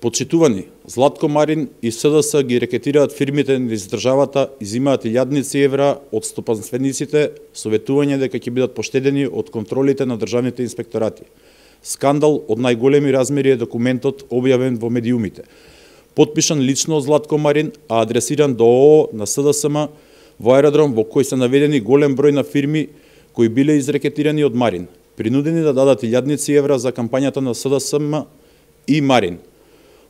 Почитувани, Златко Марин и СДС ги рекетираат фирмите низ државата и зимаат илјадници евра од стопанствениците со ветување дека ќе бидат поштедени од контролите на државните инспекторати. Скандал од најголеми размери е документот објавен во медиумите. Подпишан лично од Златко Марин, а адресиран до ООО на СДСМ во аеродром во кој се наведени голем број на фирми кои биле изрекетирани од Марин, принудени да дадат илјадници евра за кампањата на СДСМ и Марин.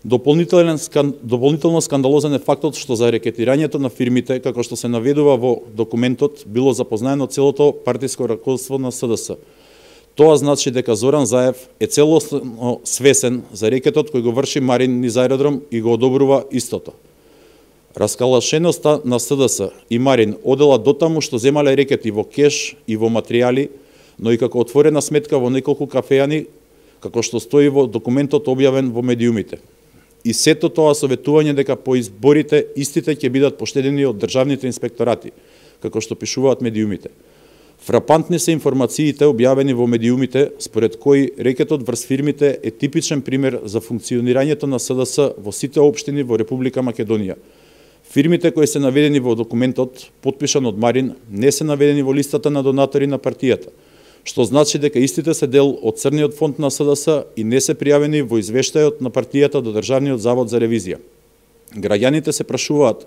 Дополнително скандалозен е фактот што за рекетирањето на фирмите, како што се наведува во документот, било запознаено целото партиско раководство на СДС. Тоа значи дека Зоран Заев е целосно свесен за рекетот кој го врши Марин низ аеродром и го одобрува истото. Раскалашеноста на СДС и Марин одела дотаму што земале рекети во кеш и во материјали, но и како отворена сметка во неколку кафејани, како што стои во документот објавен во медиумите. И сето тоа советување дека по изборите истите ќе бидат поштедени од државните инспекторати, како што пишуваат медиумите. Фрапантни се информациите објавени во медиумите, според кои рекетот врз фирмите е типичен пример за функционирањето на СДС во сите општини во Република Македонија. Фирмите кои се наведени во документот, подпишан од Марин, не се наведени во листата на донатори на партијата, што значи дека истите се дел од црниот фонд на СДС и не се пријавени во извештајот на партијата до Државниот завод за ревизија. Граѓаните се прашуваат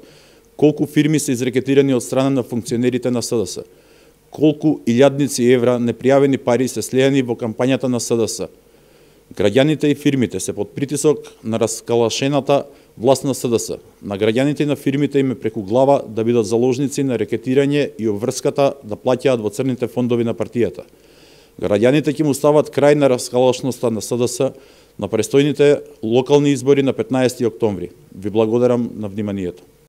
колку фирми се изрекетирани од страна на функционерите на СДС, колку илјадници евра непријавени пари се слејани во кампањата на СДС. Граѓаните и фирмите се под притисок на раскалашената власт на СДС. На граѓаните и на фирмите им е преку глава да бидат заложници на рекетирање и обврската да плаќаат во црните фондови на партијата. Граѓаните ќе му стават крај на раскалашноста на СДС на престојните локални избори на 15 октомври. Ви благодарам на вниманието.